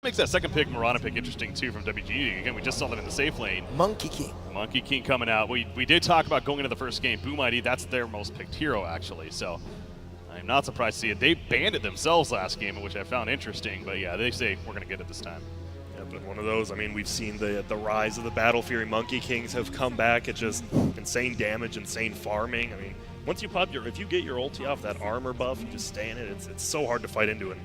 Makes that second pick, Mirana pick, interesting too from WG. Again, we just saw them in the safe lane. Monkey King. Monkey King coming out. We did talk about going into the first game. BOOM.ID, that's their most picked hero, actually. So I'm not surprised to see it. They banned it themselves last game, which I found interesting. But yeah, they say we're going to get it this time. Yeah, but one of those, I mean, we've seen the rise of the Battle Fury Monkey Kings have come back. It's just insane damage, insane farming. I mean, once you pop if you get your ulti off that armor buff, you just stay in it. It's so hard to fight into it.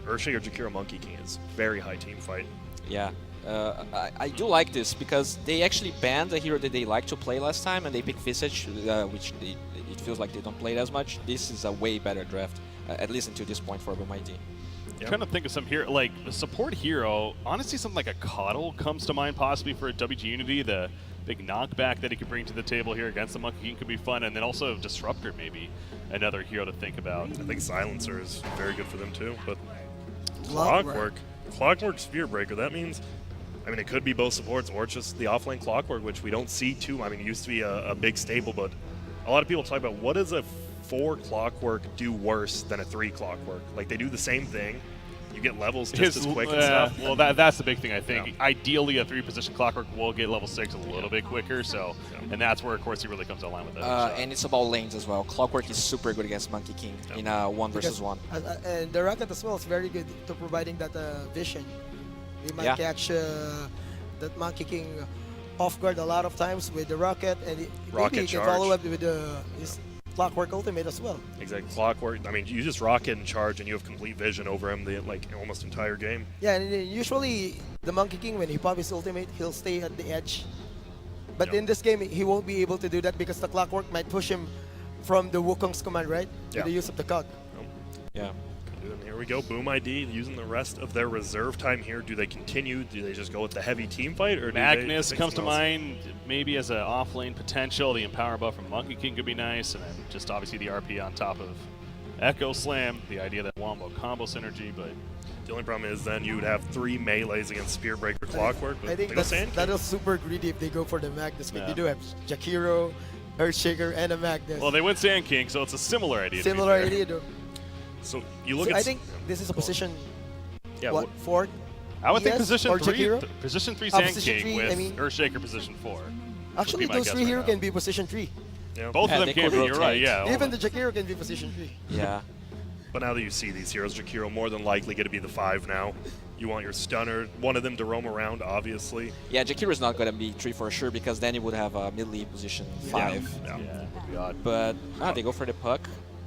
Urshi or Jakiro Monkey King is very high team fight. Yeah, I do like this because they actually banned a hero that they liked to play last time, and they picked Visage, which it feels like they don't play it as much. This is a way better draft, at least until this point for BOOM.ID. I'm trying to think of some hero, like a support hero. Honestly, something like a Coddle comes to mind possibly for WG Unity. The big knockback that he could bring to the table here against the Monkey King could be fun, and then also Disruptor maybe another hero to think about. I think Silencer is very good for them too, but Clockwork. Clockwork Spear Breaker, that means, I mean, it could be both supports or just the offlane Clockwork, which we don't see too. I mean, it used to be a big staple, but a lot of people talk about what does a 4 Clockwork do worse than a 3 Clockwork? Like, they do the same thing. You get levels just as quick and stuff. Well, that's the big thing, I think. Yeah. Ideally, a 3-position Clockwork will get level 6 a little bit quicker, so, and that's where, of course, he really comes online with that. And it's about lanes as well. Clockwork is super good against Monkey King in a 1 versus 1. And the Rocket as well is very good to providing that vision. They might catch that Monkey King off guard a lot of times with the Rocket, and maybe he can follow up with his Clockwork ultimate as well. Exactly, Clockwork. I mean, you just Rocket and charge, and you have complete vision over him the almost entire game. Yeah, and usually the Monkey King, when he pops his ultimate, he'll stay at the edge. But in this game, he won't be able to do that because the Clockwork might push him from the Wukong's command, right? With the use of the cog. Yeah. And here we go, BOOM.ID using the rest of their reserve time here. Do they continue? Do they just go with the heavy team fight? Or Magnus comes to mind, maybe as an off-lane potential. The Empower buff from Monkey King could be nice, and then just obviously the RP on top of Echo Slam, the idea that Wombo combo synergy, but... The only problem is then you would have 3 melees against Spear Breaker Clockwork. But I think that is super greedy if they go for the Magnus. They do have Jakiro, Earthshaker, and a Magnus. Well, they went Sand King, so it's a similar idea. Similar idea, though. So you look at... I think this is a position, what, 4? I would think position 3 position Sand King 3, with Earthshaker position 4. Actually, those 3 heroes can be position 3. Yeah. Both of them can be, you're right, yeah. Even the Jakiro can be position 3. Yeah. But now that you see these heroes, Jakiro more than likely going to be the 5 now. You want your stunner, one of them to roam around, obviously. Yeah, Jakiro's not going to be 3 for sure because then you would have a mid lead position 5. Yeah. But they go for the puck.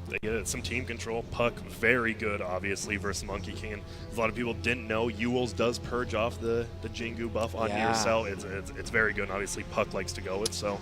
They get some team control. Puck, very good, obviously, versus Monkey King. And a lot of people didn't know Ewells does purge off the Jingu buff on your cell. It's very good, and obviously Puck likes to go with, so.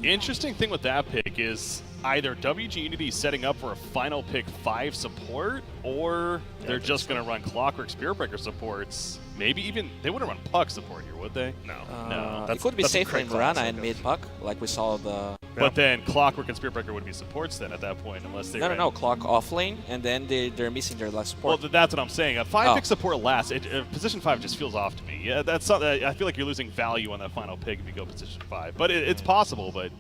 Interesting thing with that pick is either WG Unity setting up for a final pick 5 support, or they're just going to run Clockwork Spearbreaker supports. Maybe even, they wouldn't run Puck support here, would they? No. No. It could be safer in Mirana and mid Puck, like we saw the... But then Clockwork and Spearbreaker would be supports then at that point, unless they No, Clock off lane, and then they're missing their last support. Well, that's what I'm saying. A 5-pick support last. Position 5 just feels off to me. Yeah, that's something. I feel like you're losing value on that final pick if you go position 5. But it's possible, but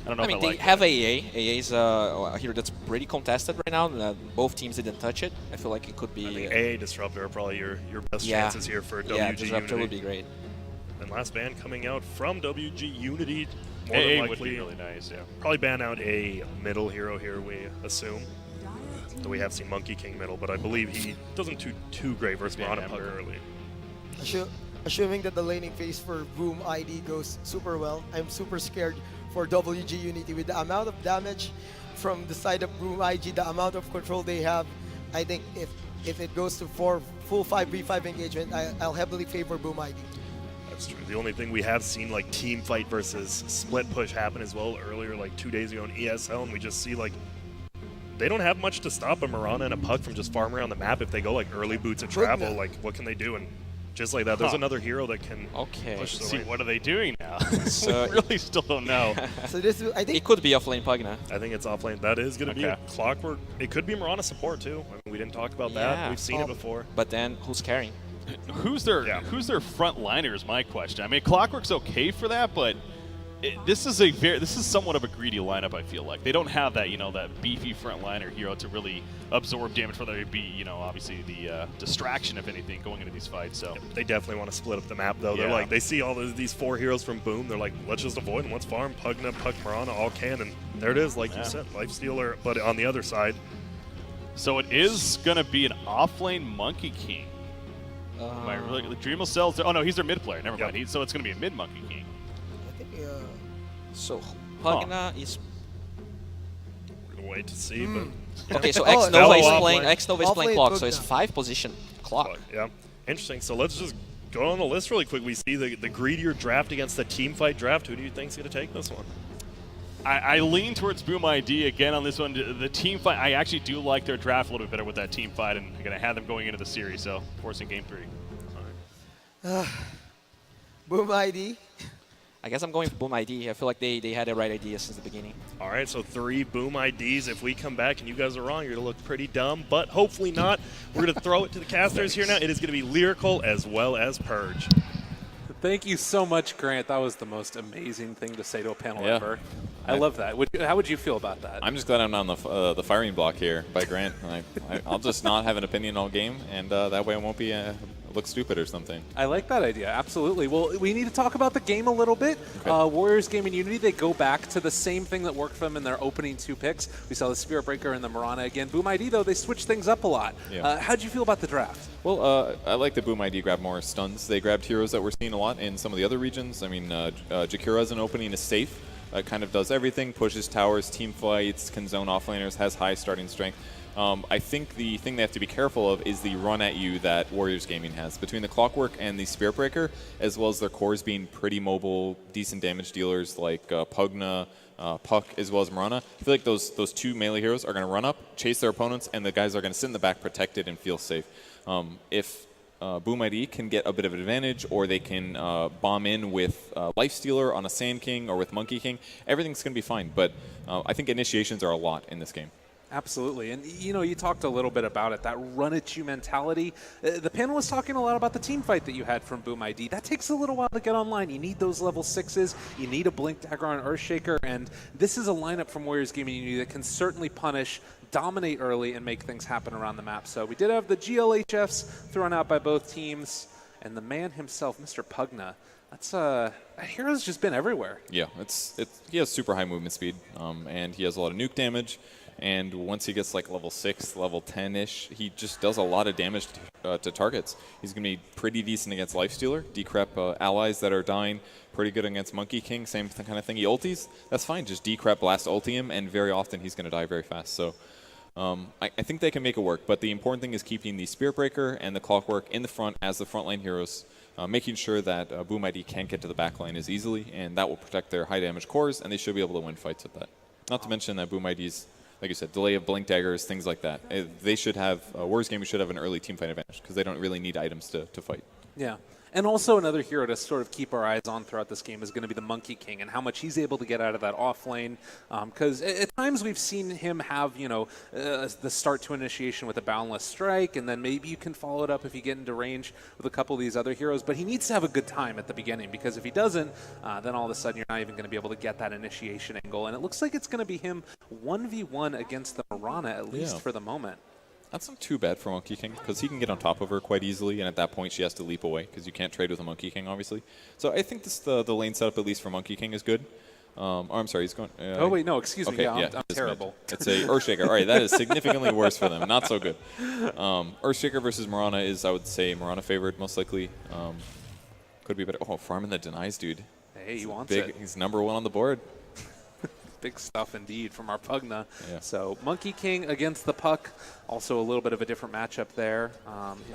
I don't know if I like they have AA. AA is a hero that's pretty contested right now. Both teams didn't touch it. I feel like it could be... I think AA Disruptor are probably your best chances here for WG Unity. Yeah, Disruptor would be great. And last ban coming out from WG Unity. More AA than likely, would be really nice, yeah. Probably ban out a middle hero here, we assume. Though we have seen Monkey King middle, but I believe he doesn't do too great versus Mirana Puck early. Assuming that the laning phase for BOOM.ID goes super well, I'm super scared for WG Unity. With the amount of damage from the side of BOOM.ID, the amount of control they have, I think if it goes to full 5v5 engagement, I'll heavily favor BOOM.ID. That's true. The only thing we have seen like team fight versus split push happen as well earlier, like 2 days ago in ESL, and we just see like they don't have much to stop a Mirana and a Puck from just farming around the map if they go like early boots of travel. Like what can they do? And just like that, there's another hero that can push the lane. What are they doing now? So we really still don't know. So this, I think it could be off lane Pug now. I think it's off lane. That is going to be a Clockwork. It could be Mirana support too. I mean, we didn't talk about that. We've seen it before. But then who's carrying? Who's their front liner is my question. I mean, Clockwork's okay for that, but This is somewhat of a greedy lineup. I feel like they don't have that that beefy frontliner hero to really absorb damage for there to be obviously the distraction if anything going into these fights. So They definitely want to split up the map though. They're Yeah. like they see all these 4 heroes from Boom. They're like, let's just avoid them. Let's farm Pugna, Puck, Mirana, all can, and there it is. Like you said, Lifestealer. But on the other side, so it is gonna be an offlane Monkey King. Am I really? Dreamo sells. Oh no, he's their mid player. Never Yep. mind. So it's gonna be a mid Monkey King. I think, So Pugna is we're gonna wait to see. But okay. So Oh, X Nova is offlane. playing. X Nova is playing Offlane clock. So it's Pugna. 5 position clock. But, yeah, interesting. So let's just go on the list really quick. We see the greedier draft against the team fight draft. Who do you think's gonna take this one? I lean towards BOOM.ID again on this one. The team fight, I actually do like their draft a little bit better with that team fight, and I'm going to have them going into the series, so forcing game 3. BOOM.ID. I guess I'm going for BOOM.ID. I feel like they had the right idea since the beginning. All right, so 3 Boom IDs. If we come back and you guys are wrong, you're going to look pretty dumb, but hopefully not. We're going to throw it to the casters here now. It is going to be Lyrical as well as Purge. Thank you so much, Grant. That was the most amazing thing to say to a panel Yeah. ever. I love that. How would you feel about that? I'm just glad I'm not on the firing block here by Grant. I'll just not have an opinion all game, and that way I won't be look stupid or something. I like that idea. Absolutely. Well, we need to talk about the game a little bit. Okay. Warriors Gaming Unity, they go back to the same thing that worked for them in their opening 2 picks. We saw the Spirit Breaker and the Mirana again. BOOM.ID, though, they switched things up a lot. Yeah. How'd you feel about the draft? Well, I like the BOOM.ID grab more stuns. They grabbed heroes that we're seeing a lot in some of the other regions. I mean, Jakira as an opening is safe. Kind of does everything, pushes towers, team fights, can zone offlaners, has high starting strength. I think the thing they have to be careful of is the run at you that Warriors Gaming has. Between the Clockwork and the Spirit Breaker, as well as their cores being pretty mobile, decent damage dealers like Pugna, Puck, as well as Mirana, I feel like those 2 melee heroes are going to run up, chase their opponents, and the guys are going to sit in the back protected and feel safe. If BOOM.ID can get a bit of an advantage, or they can bomb in with Lifestealer on a Sand King or with Monkey King, everything's going to be fine. But I think initiations are a lot in this game. Absolutely. And, you talked a little bit about it, that run-at-you mentality. The panel was talking a lot about the team fight that you had from BOOM.ID. That takes a little while to get online. You need those level 6s. You need a Blink Dagger on Earthshaker. And this is a lineup from Warriors Gaming Unity that can certainly punish, dominate early, and make things happen around the map. So we did have the GLHFs thrown out by both teams. And the man himself, Mr. Pugna, that hero's just been everywhere. Yeah, he has super high movement speed, and he has a lot of nuke damage. And once he gets like level 6, level 10-ish, he just does a lot of damage to targets. He's going to be pretty decent against Lifestealer, decrep allies that are dying, pretty good against Monkey King, same kind of thing. He ulties, that's fine, just decrep, blast ulti him, and very often he's going to die very fast. So I think they can make it work, but the important thing is keeping the Spirit Breaker and the Clockwork in the front as the frontline heroes, making sure that BOOM.ID can't get to the backline as easily, and that will protect their high damage cores, and they should be able to win fights with that. Not to mention that BOOM.ID's, like you said, delay of Blink Daggers, things like that. They should have, Warriors Gaming should have an early teamfight advantage because they don't really need items to fight. Yeah. And also another hero to sort of keep our eyes on throughout this game is going to be the Monkey King and how much he's able to get out of that off lane. Because at times we've seen him have, the start to initiation with a Boundless Strike, and then maybe you can follow it up if you get into range with a couple of these other heroes. But he needs to have a good time at the beginning, because if he doesn't, then all of a sudden you're not even going to be able to get that initiation angle. And it looks like it's going to be him 1v1 against the Mirana, at least for the moment. That's not too bad for Monkey King, because he can get on top of her quite easily, and at that point she has to leap away, because you can't trade with a Monkey King, obviously. So I think the lane setup, at least for Monkey King, is good. I'm sorry, he's going... oh, wait, no, excuse me. Okay, I'm it's terrible. It's a Earthshaker. All right, that is significantly worse for them. Not so good. Earthshaker versus Mirana is, I would say, Mirana favored, most likely. Could be better. Oh, farming the denies, dude. Hey, he wants big, it. He's #1 on the board. Big stuff indeed from our Pugna. Yeah. So Monkey King against the Puck, also a little bit of a different matchup there.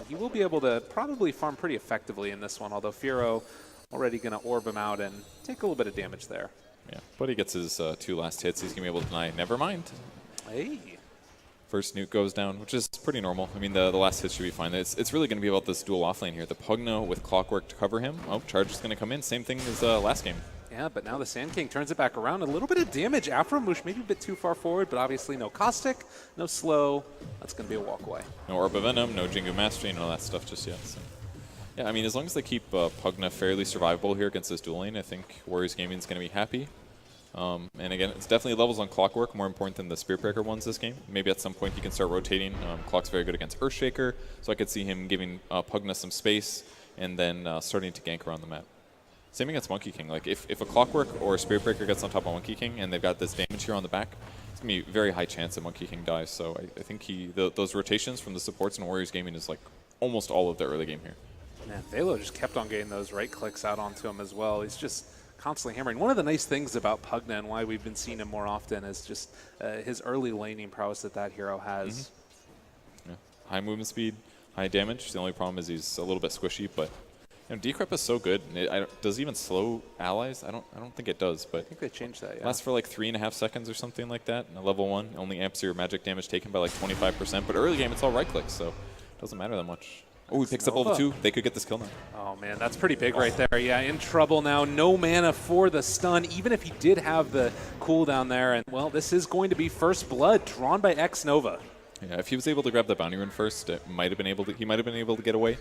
He will be able to probably farm pretty effectively in this one, although Firo already going to orb him out and take a little bit of damage there. Yeah, but he gets his 2 last hits. He's going to be able to deny. Never mind. Hey. First nuke goes down, which is pretty normal. I mean, the last hit should be fine. It's really going to be about this dual offlane here. The Pugna with Clockwork to cover him. Oh, Charge is going to come in. Same thing as last game. Yeah, but now the Sand King turns it back around. A little bit of damage. Afromush maybe a bit too far forward, but obviously no Caustic, no Slow. That's going to be a walkaway. No Orb of Venom, no Jingu Mastery, none of that stuff just yet. So. Yeah, I mean, as long as they keep Pugna fairly survivable here against this dual lane, I think Warriors Gaming is going to be happy. And again, it's definitely levels on Clockwork more important than the Spiritbreaker ones this game. Maybe at some point he can start rotating. Clock's very good against Earthshaker, so I could see him giving Pugna some space and then starting to gank around the map. Same against Monkey King. Like if a Clockwork or a Spiritbreaker gets on top of Monkey King and they've got this damage here on the back, it's going to be a very high chance that Monkey King dies. So I think those rotations from the supports in Warriors Gaming is like almost all of the early game here. Man, Velo just kept on getting those right clicks out onto him as well. He's just constantly hammering. One of the nice things about Pugna and why we've been seeing him more often is just his early laning prowess that hero has. Yeah. High movement speed, high damage. The only problem is he's a little bit squishy, but you know, Decrep is so good. Does it even slow allies? I don't think it does, but I think they changed that, yeah. Lasts for like 3.5 seconds or something like that. And level 1 only amps your magic damage taken by like 25%, but early game it's all right clicks, so it doesn't matter that much. Oh, he picks up level 2. They could get this kill now. Oh, man, that's pretty big right there. Yeah, in trouble now. No mana for the stun, even if he did have the cooldown there. And, well, this is going to be first blood drawn by X-Nova. Yeah, if he was able to grab the bounty rune first, he might have been able to get away.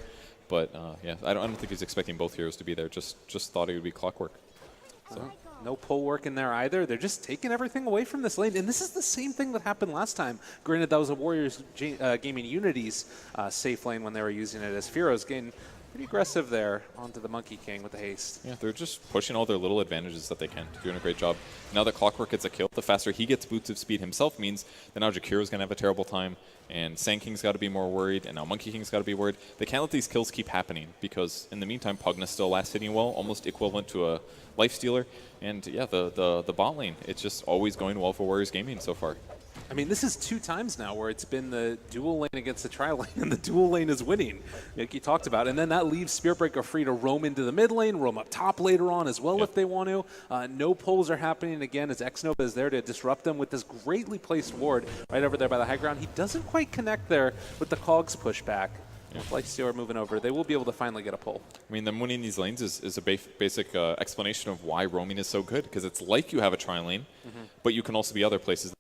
But, yeah, I don't think he's expecting both heroes to be there. Just thought it would be Clockwork. So. No pull work in there either. They're just taking everything away from this lane. And this is the same thing that happened last time. Granted, that was a Warriors Gaming Unity's safe lane when they were using it as Firo's getting pretty aggressive there onto the Monkey King with the haste. Yeah, they're just pushing all their little advantages that they can. Doing a great job. Now that Clockwork gets a kill, the faster he gets boots of speed himself means that now Jakiro's going to have a terrible time, and Sand King's got to be more worried, and now Monkey King's got to be worried. They can't let these kills keep happening, because in the meantime, Pugna's still last hitting well, almost equivalent to a Lifestealer. And yeah, the bot lane, it's just always going well for Warriors Gaming so far. I mean, this is 2 times now where it's been the dual lane against the tri lane, and the dual lane is winning, like you talked about. And then that leaves Spiritbreaker free to roam into the mid lane, roam up top later on as well if they want to. No pulls are happening again as X-Nova is there to disrupt them with this greatly placed ward right over there by the high ground. He doesn't quite connect there with the Cogs pushback. With Lifestealer moving over, they will be able to finally get a pull. I mean, them winning these lanes is a basic explanation of why roaming is so good, because it's like you have a tri lane, but you can also be other places.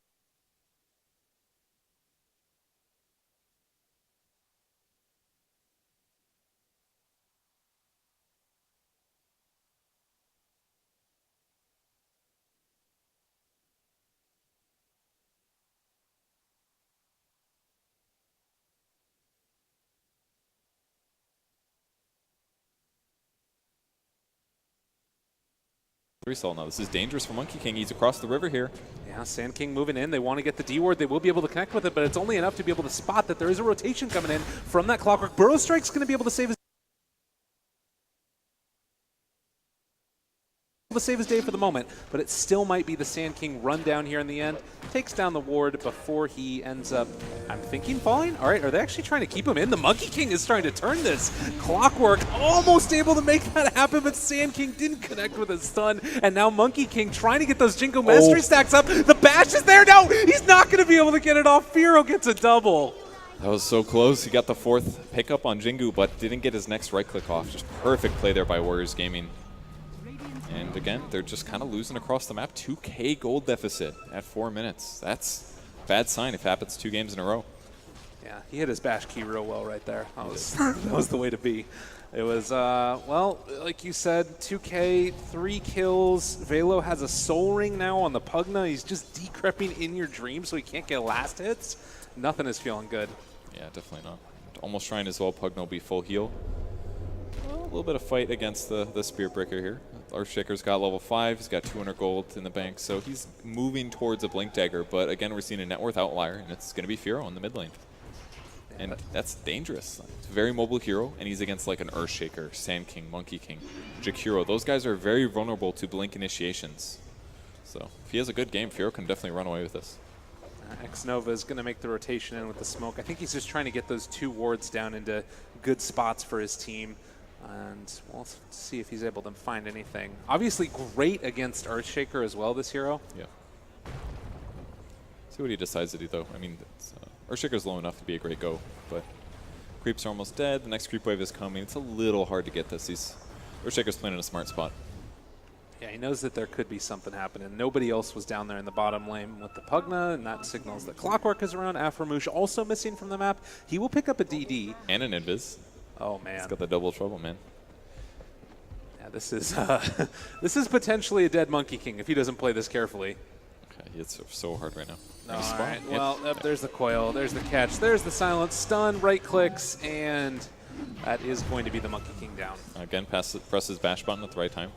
Now this is dangerous for Monkey King. He's across the river here. Yeah, Sand King moving in. They want to get the D ward. They will be able to connect with it, but it's only enough to be able to spot that there is a rotation coming in from that Clockwork. Burrow Strike's going to be able to save his day for the moment, but it still might be the Sand King run down here in the end. Takes down the ward before he ends up, I'm thinking, falling. All right, are they actually trying to keep him in? The Monkey King is trying to turn this. Clockwork almost able to make that happen, but Sand King didn't connect with his stun, and now Monkey King trying to get those Jinko Mastery stacks up. The bash is there. No, he's not going to be able to get it off. Firo gets a double. That was so close. He got the 4th pickup on Jingu, but didn't get his next right click off. Just perfect play there by Warriors Gaming. And again, they're just kind of losing across the map. 2K gold deficit at 4 minutes. That's a bad sign if it happens 2 games in a row. Yeah, he hit his bash key real well right there. That was the way to be. It was, well, like you said, 2K, 3 kills. Velo has a soul ring now on the Pugna. He's just decrepping in your dream so he can't get last hits. Nothing is feeling good. Yeah, definitely not. Almost trying as well. Pugna will be full heal. Well, a little bit of fight against the Spiritbreaker here. Earthshaker's got level 5. He's got 200 gold in the bank, so he's moving towards a Blink Dagger. But again, we're seeing a net worth outlier, and it's going to be Firo in the mid lane. And that's dangerous. It's a very mobile hero, and he's against like an Earthshaker, Sand King, Monkey King, Jakiro. Those guys are very vulnerable to Blink initiations. So if he has a good game, Firo can definitely run away with this. X-Nova is going to make the rotation in with the smoke. I think he's just trying to get those 2 wards down into good spots for his team. And we'll see if he's able to find anything. Obviously great against Earthshaker as well, this hero. Yeah. See what he decides to do, though. I mean, Earthshaker's low enough to be a great go, but creeps are almost dead. The next creep wave is coming. It's a little hard to get this. Earthshaker's playing in a smart spot. Yeah, he knows that there could be something happening. Nobody else was down there in the bottom lane with the Pugna, and that signals that Clockwork is around. Aframouche also missing from the map. He will pick up a DD. And an Invis. Oh, man. He's got the double trouble, man. Yeah, this is this is potentially a dead Monkey King if he doesn't play this carefully. Okay, it's so hard right now. All Nice spot. right. Yep. Well, there's the coil. There's the catch. There's the silence. Stun, right clicks, and that is going to be the Monkey King down. Again, presses bash button at the right time.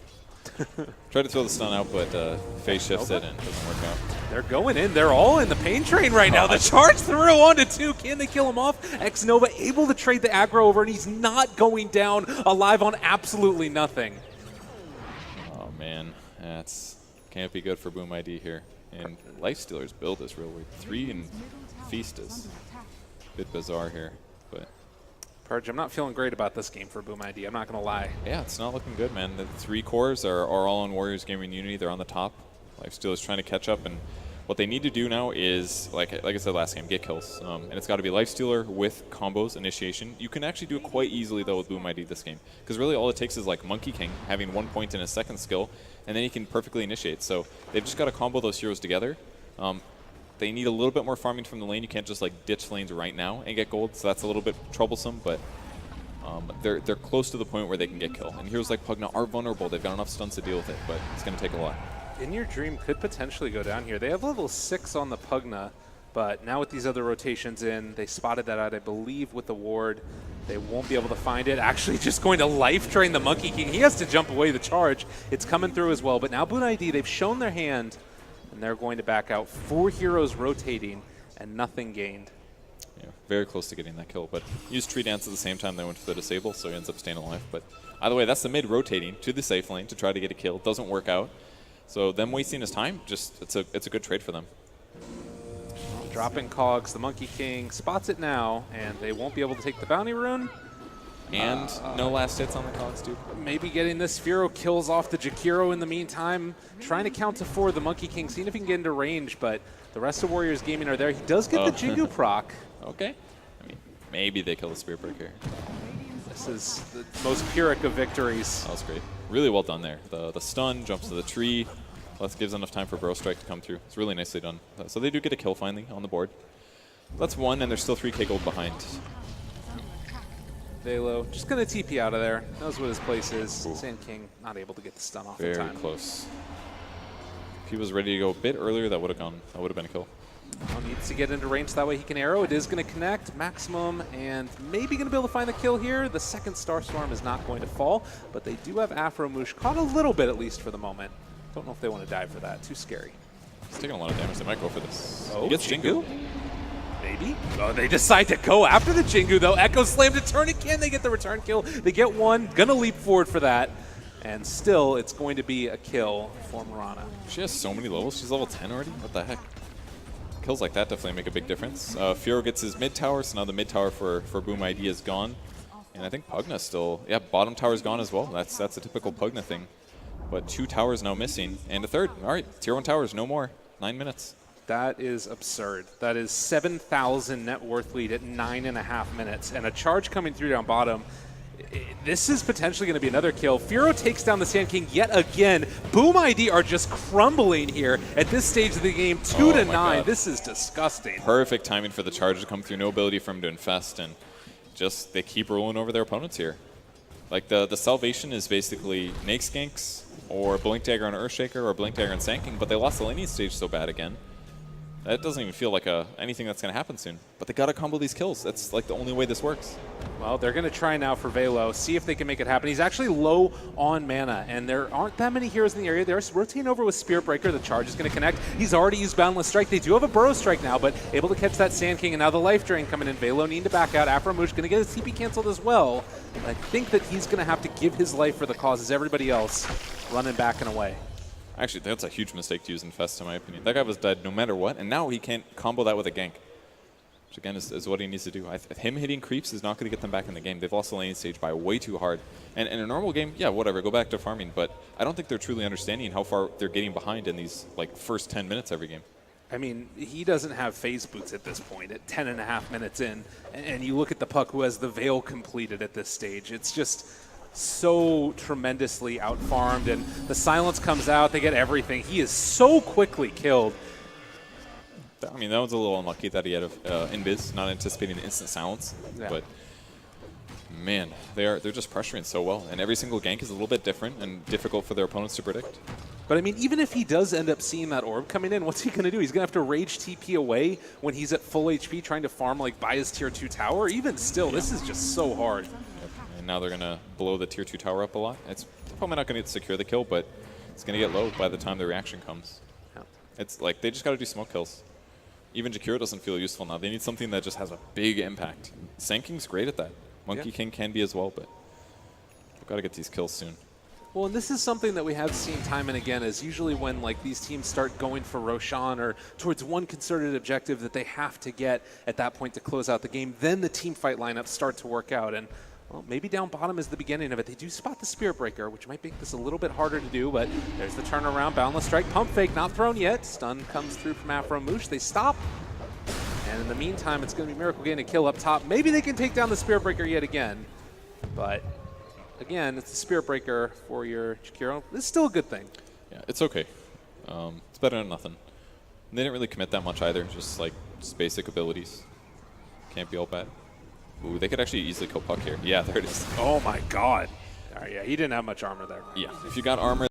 Try to throw the stun out, but phase shifts it and it doesn't work out. They're going in. They're all in the pain train right now. The charge through onto 2. Can they kill him off? Xnova able to trade the aggro over, and he's not going down alive on absolutely nothing. Oh, man. That's can't be good for BOOM.ID here. And Lifestealer's build is real weird. 3 and Feast is a bit bizarre here, but Purge, I'm not feeling great about this game for BOOM.ID. I'm not going to lie. yeah, it's not looking good, man. The 3 cores are all on Warriors Gaming Unity. They're on the top. Lifestealer's trying to catch up, and what they need to do now is, like I said last game, get kills. And it's got to be Lifestealer with combos, initiation. You can actually do it quite easily, though, with BOOM.ID this game. Because really all it takes is, like, Monkey King having 1 point in his second skill, and then he can perfectly initiate. So they've just got to combo those heroes together. They need a little bit more farming from the lane. You can't just, like, ditch lanes right now and get gold, so that's a little bit troublesome, but they're close to the point where they can get kill. And heroes like Pugna are vulnerable. They've got enough stuns to deal with it, but it's going to take a lot. In Your Dream could potentially go down here. They have level 6 on the Pugna, but now with these other rotations in, they spotted that out, I believe, with the ward. They won't be able to find it. Actually just going to life drain the Monkey King. He has to jump away the charge. It's coming through as well, but now BOOM.ID, they've shown their hand, and they're going to back out. 4 heroes rotating and nothing gained. Yeah, very close to getting that kill, but used Tree Dance at the same time they went for the disable, so he ends up staying alive. But either way, that's the mid rotating to the safe lane to try to get a kill. Doesn't work out. So them wasting his time, just it's a good trade for them. Dropping cogs, the Monkey King spots it now, and they won't be able to take the bounty rune. And no last hits on the cogs, dude. Maybe getting this Sphero kills off the Jakiro in the meantime. Trying to count to 4, the Monkey King, seeing if he can get into range, but the rest of Warriors Gaming are there. He does get the Jingu proc. Okay. I mean, maybe they kill the Spirit Break here. This is the most Pyrrhic of victories. That was great. Really well done there. The stun, jumps to the tree, gives enough time for Bro Strike to come through. It's really nicely done. So they do get a kill finally on the board. That's 1, and they're still 3k gold behind. Velo just going to TP out of there. Knows what his place is. Ooh. Sand King not able to get the stun off in Very time. close. If he was ready to go a bit earlier, that would have gone. That would have been a kill. Well, needs to get into range so that way he can arrow. It is going to connect maximum and maybe going to be able to find the kill here. The second Star Storm is not going to fall, but they do have Afro-Moosh caught a little bit at least for the moment. Don't know if they want to die for that. Too scary. He's taking a lot of damage. They might go for this. Oh, He gets Jingu. Maybe. Oh, they decide to go after the Jingu, though. Echo Slam to turn it. Can they get the return kill? They get 1. Gonna leap forward for that. And still, it's going to be a kill for Mirana. She has so many levels. She's level 10 already? What the heck? Kills like that definitely make a big difference. Firo gets his mid tower, so now the mid tower for BOOM.ID is gone. And I think Pugna's still... Yeah, bottom tower's gone as well. That's a typical Pugna thing. But 2 towers now missing. And a third. All right, tier 1 towers, no more. 9 minutes. That is absurd. That is 7,000 net worth lead at 9.5 minutes. And a charge coming through down bottom. This is potentially going to be another kill. Firo takes down the Sand King yet again. BOOM.ID are just crumbling here at this stage of the game. 2 to 9. God. This is disgusting. Perfect timing for the charge to come through. No ability for him to infest. And just they keep rolling over their opponents here. Like the salvation is basically Nake Skanks or Blink Dagger on Earthshaker or Blink Dagger on Sand King, but they lost the laning stage so bad again. That doesn't even feel like anything that's going to happen soon. But they got to combo these kills. That's like the only way this works. Well, they're going to try now for Velo, see if they can make it happen. He's actually low on mana, and there aren't that many heroes in the area. They're rotating over with Spirit Breaker. The charge is going to connect. He's already used Boundless Strike. They do have a Burrow Strike now, but able to catch that Sand King, and now the Life Drain coming in. Velo needing to back out. Afro-Moosh going to get his TP canceled as well. And I think that he's going to have to give his life for the cause as everybody else running back and away. Actually, that's a huge mistake to use Infest, in my opinion. That guy was dead no matter what, and now he can't combo that with a gank. Which, again, is what he needs to do. Him hitting creeps is not going to get them back in the game. They've lost the laning stage by way too hard. And in a normal game, yeah, whatever, go back to farming. But I don't think they're truly understanding how far they're getting behind in these like first 10 minutes every game. I mean, he doesn't have phase boots at this point at 10.5 minutes in. And you look at the Puck who has the Veil completed at this stage. It's just so tremendously out-farmed, and the silence comes out. They get everything. He is so quickly killed. I mean, that was a little unlucky that he had Invis, not anticipating the instant silence. Yeah. But Man, they're just pressuring so well, and every single gank is a little bit different and difficult for their opponents to predict. But I mean, even if he does end up seeing that orb coming in, what's he going to do? He's going to have to rage TP away when he's at full HP trying to farm like by his tier 2 tower. Even still, this is just so hard. And now they're going to blow the tier 2 tower up a lot. It's probably not going to secure the kill, but it's going to get low by the time the reaction comes. Yeah. It's like they just got to do smoke kills. Even Jakiro doesn't feel useful now. They need something that just has a big impact. Sanking's great at that. Monkey King can be as well, but we've got to get these kills soon. Well, and this is something that we have seen time and again, is usually when like these teams start going for Roshan or towards one concerted objective that they have to get at that point to close out the game, then the team fight lineups start to work out. And well, maybe down bottom is the beginning of it. They do spot the Spirit Breaker, which might make this a little bit harder to do, but there's the turnaround. Boundless Strike, Pump Fake, not thrown yet. Stun comes through from Afro Moosh. They stop. And in the meantime, it's going to be Miracle getting a kill up top. Maybe they can take down the Spirit Breaker yet again. But again, it's the Spirit Breaker for your Jakiro. It's still a good thing. Yeah, it's okay. It's better than nothing. They didn't really commit that much either, just basic abilities. Can't be all bad. Ooh, they could actually easily kill Puck here. Yeah, there it is. Oh my god. All right, yeah, he didn't have much armor there. Yeah, if you got armor